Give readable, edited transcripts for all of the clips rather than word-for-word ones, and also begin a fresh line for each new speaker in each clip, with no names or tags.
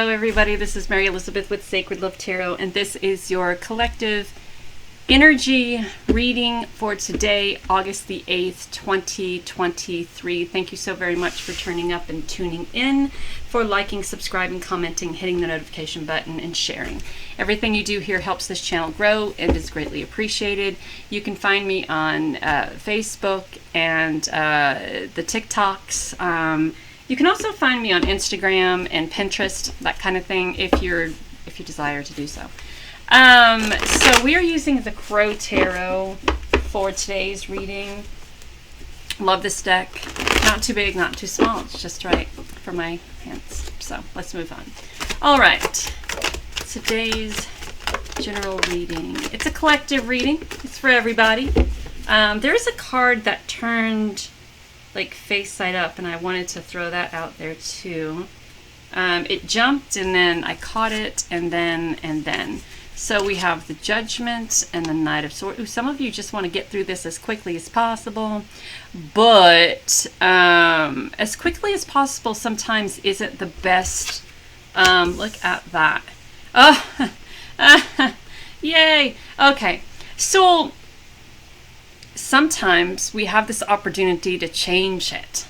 Hello everybody, this is Mary Elizabeth with Sacred Love Tarot, and this is your collective energy reading for today, August the 8th, 2023. Thank you so very much for turning up and tuning in, for liking, subscribing, commenting, hitting the notification button, and sharing. Everything you do here helps this channel grow and is greatly appreciated. You can find me on Facebook and the TikToks. You can also find me on Instagram and Pinterest, that kind of thing, if you desire to do so. So we are using the Crow Tarot for today's reading. Love this deck. Not too big, not too small. It's just right for my hands. So let's move on. All right. Today's general reading. It's a collective reading. It's for everybody. There's a card that turned like face side up, and I wanted to throw that out there too. It jumped, and then I caught it, and then. So we have the Judgment and the Knight of Swords. Ooh, some of you just want to get through this as quickly as possible, but as quickly as possible sometimes isn't the best. Look at that. Oh, yay. Okay, so sometimes we have this opportunity to change it.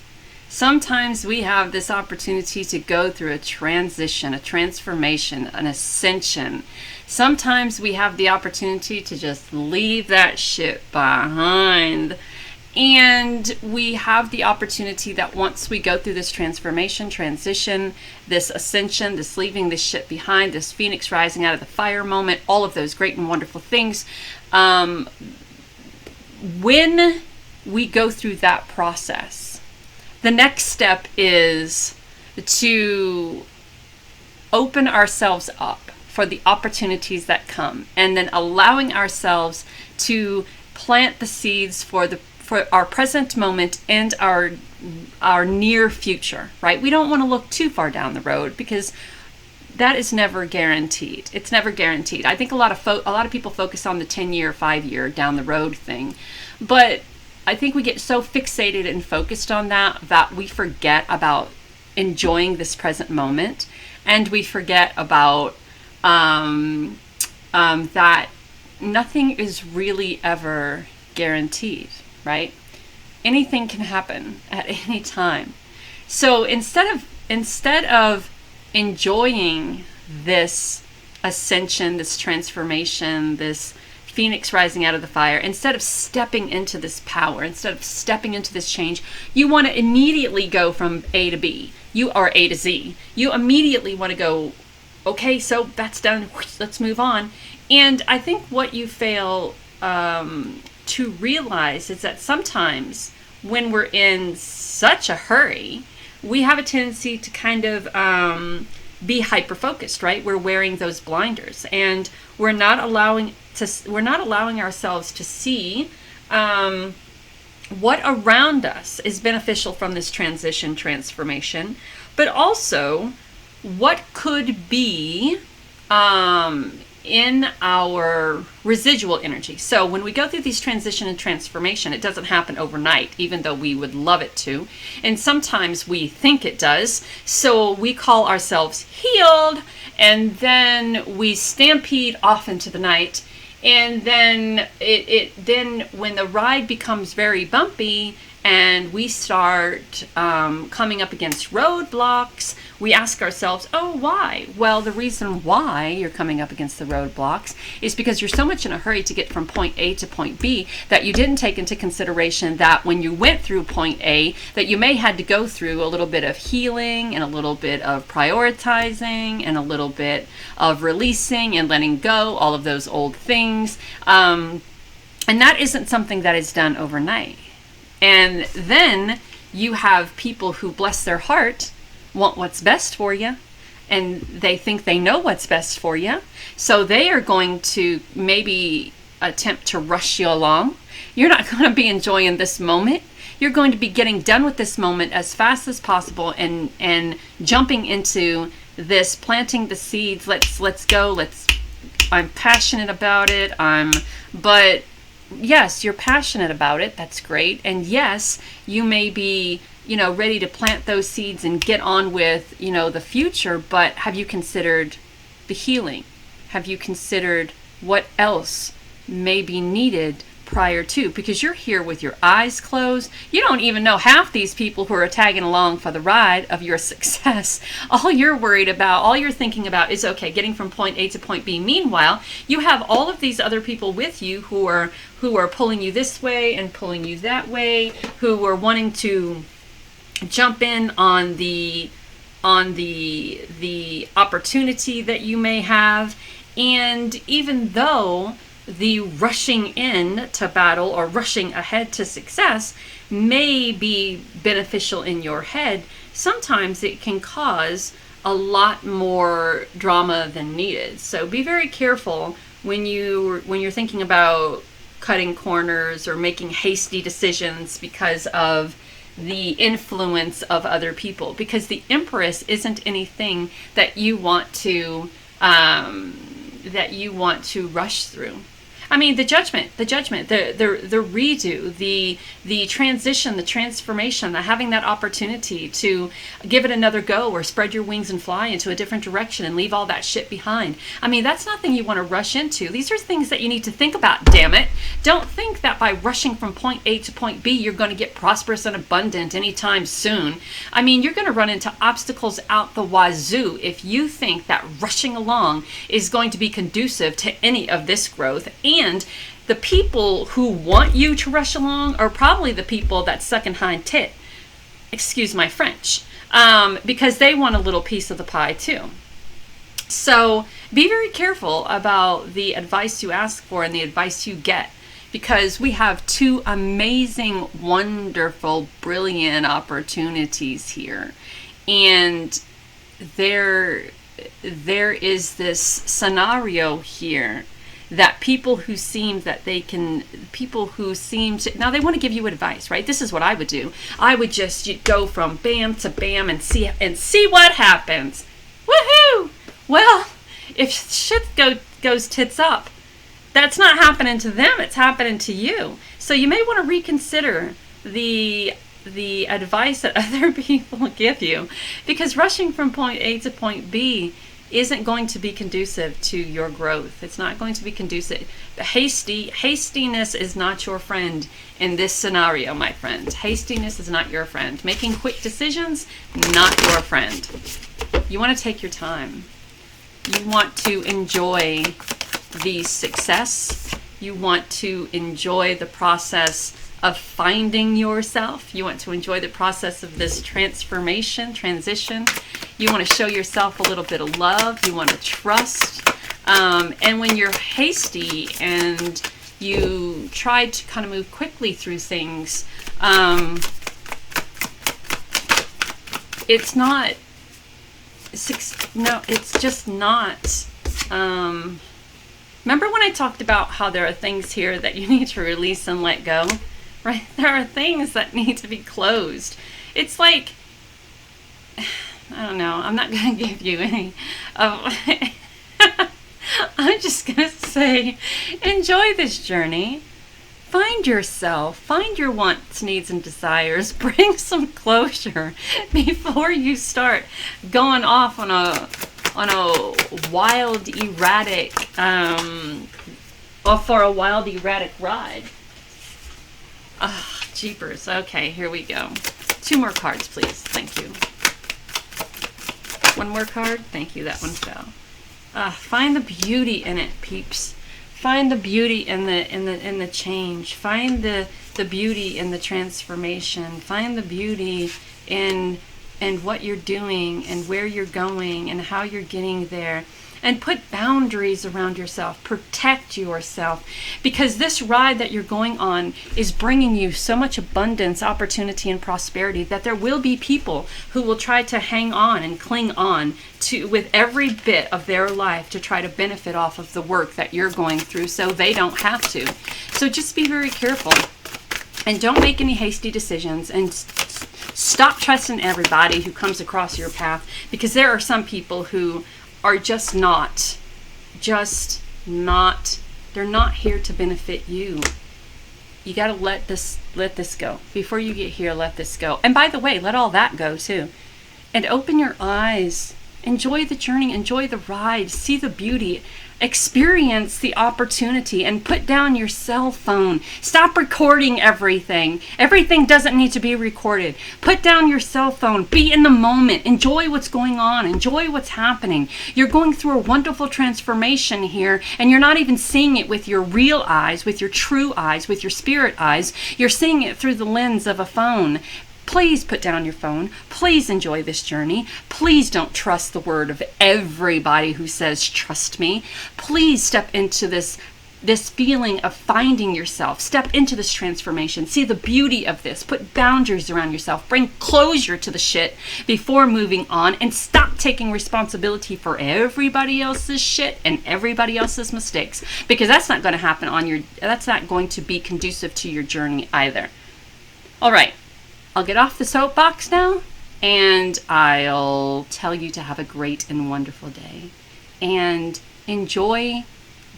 Sometimes we have this opportunity to go through a transition, a transformation, an ascension. Sometimes we have the opportunity to just leave that shit behind. And we have the opportunity that once we go through this transformation, transition, this ascension, this leaving this shit behind, this phoenix rising out of the fire moment, all of those great and wonderful things, when we go through that process, the next step is to open ourselves up for the opportunities that come, and then allowing ourselves to plant the seeds for our present moment and our near future, right? We don't want to look too far down the road, because that is never guaranteed. It's never guaranteed. I think a lot of people focus on the 10-year, 5-year down the road thing, but I think we get so fixated and focused on that we forget about enjoying this present moment, and we forget about that nothing is really ever guaranteed, right? Anything can happen at any time. So instead of enjoying this ascension, this transformation, this phoenix rising out of the fire, instead of stepping into this power, instead of stepping into this change, you want to immediately go from A to B. You are A to Z. You immediately want to go, okay, so that's done. Let's move on. And I think what you fail to realize is that sometimes when we're in such a hurry, we have a tendency to kind of be hyper-focused, right? We're wearing those blinders, and we're not allowing ourselves to see what around us is beneficial from this transformation, but also what could be in our residual energy. So when we go through these transition and transformation, it doesn't happen overnight, even though we would love it to. And sometimes we think it does. So we call ourselves healed, and then we stampede off into the night. And then then when the ride becomes very bumpy and we start coming up against roadblocks, we ask ourselves, oh, why? Well, the reason why you're coming up against the roadblocks is because you're so much in a hurry to get from point A to point B that you didn't take into consideration that when you went through point A, that you may had to go through a little bit of healing and a little bit of prioritizing and a little bit of releasing and letting go, all of those old things. And that isn't something that is done overnight. And then you have people who, bless their heart, want what's best for you, and they think they know what's best for you. So they are going to maybe attempt to rush you along. You're not going to be enjoying this moment. You're going to be getting done with this moment as fast as possible and jumping into this, planting the seeds. Let's go. I'm passionate about it. But yes, you're passionate about it. That's great. And yes, you may be ready to plant those seeds and get on with, the future. But have you considered the healing? Have you considered what else may be needed prior to? Because you're here with your eyes closed. You don't even know half these people who are tagging along for the ride of your success. All you're worried about, all you're thinking about is, okay, getting from point A to point B. Meanwhile, you have all of these other people with you who are pulling you this way and pulling you that way, who are wanting to jump in on the opportunity that you may have. And even though the rushing in to battle or rushing ahead to success may be beneficial in your head, sometimes it can cause a lot more drama than needed. So be very careful when you're thinking about cutting corners or making hasty decisions because of the influence of other people, because the Empress isn't anything that you want to rush through. I mean, the judgment, the redo, the transition, the transformation, the having that opportunity to give it another go or spread your wings and fly into a different direction and leave all that shit behind. I mean, that's nothing you want to rush into. These are things that you need to think about, damn it. Don't think that by rushing from point A to point B, you're going to get prosperous and abundant anytime soon. I mean, you're going to run into obstacles out the wazoo if you think that rushing along is going to be conducive to any of this growth. And the people who want you to rush along are probably the people that suck in hind tit. Excuse my French. Because they want a little piece of the pie too. So be very careful about the advice you ask for and the advice you get. Because we have two amazing, wonderful, brilliant opportunities here. And there is this scenario here that people who seem to, now they want to give you advice, right? This is what I would do. I would just go from bam to bam and see what happens. Woohoo! Well, if shit goes tits up, that's not happening to them, it's happening to you. So you may want to reconsider the advice that other people give you, because rushing from point A to point B isn't going to be conducive to your growth. It's not going to be conducive. The hastiness is not your friend in this scenario, my friend. Hastiness is not your friend. Making quick decisions, not your friend. You want to take your time. You want to enjoy the success. You want to enjoy the process of finding yourself. You want to enjoy the process of this transformation, transition. You want to show yourself a little bit of love. You want to trust. And when you're hasty and you try to kind of move quickly through things, it's just not. Remember when I talked about how there are things here that you need to release and let go? Right? There are things that need to be closed. It's like, I don't know, I'm not going to give you any. I'm just going to say, enjoy this journey. Find yourself. Find your wants, needs, and desires. Bring some closure before you start going off on a wild, erratic, or for a wild, erratic ride. Ah, jeepers. Okay, here we go. 2 more cards, please. Thank you. 1 more card. Thank you. That one fell. Find the beauty in it, peeps. Find the beauty in the change. Find the beauty in the transformation. Find the beauty in what you're doing and where you're going and how you're getting there. And put boundaries around yourself. Protect yourself. Because this ride that you're going on is bringing you so much abundance, opportunity, and prosperity that there will be people who will try to hang on and cling on to with every bit of their life to try to benefit off of the work that you're going through so they don't have to. So just be very careful. And don't make any hasty decisions. And stop trusting everybody who comes across your path. Because there are some people who are just not, they're not here to benefit you. You got to let this go. Before you get here, let this go. And by the way, let all that go too. And open your eyes. Enjoy the journey, enjoy the ride, see the beauty, experience the opportunity, and put down your cell phone. Stop recording everything. Everything doesn't need to be recorded. Put down your cell phone. Be in the moment. Enjoy what's going on. Enjoy what's happening. You're going through a wonderful transformation here, and you're not even seeing it with your real eyes, with your true eyes, with your spirit eyes. You're seeing it through the lens of a phone. Please put down your phone. Please enjoy this journey. Please don't trust the word of everybody who says, trust me. Please step into this feeling of finding yourself. Step into this transformation. See the beauty of this. Put boundaries around yourself. Bring closure to the shit before moving on, and stop taking responsibility for everybody else's shit and everybody else's mistakes, because that's not going to happen that's not going to be conducive to your journey either. All right. I'll get off the soapbox now, and I'll tell you to have a great and wonderful day. And enjoy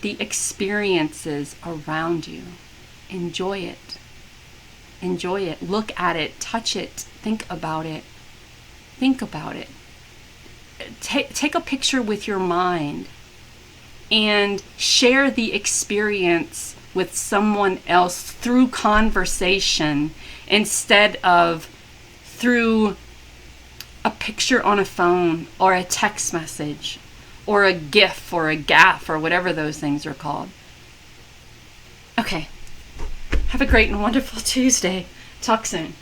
the experiences around you. Enjoy it. Enjoy it. Look at it. Touch it. Think about it. Think about it. Take a picture with your mind and share the experience with someone else through conversation instead of through a picture on a phone or a text message or a GIF or a GAF or whatever those things are called. Okay. Have a great and wonderful Tuesday. Talk soon.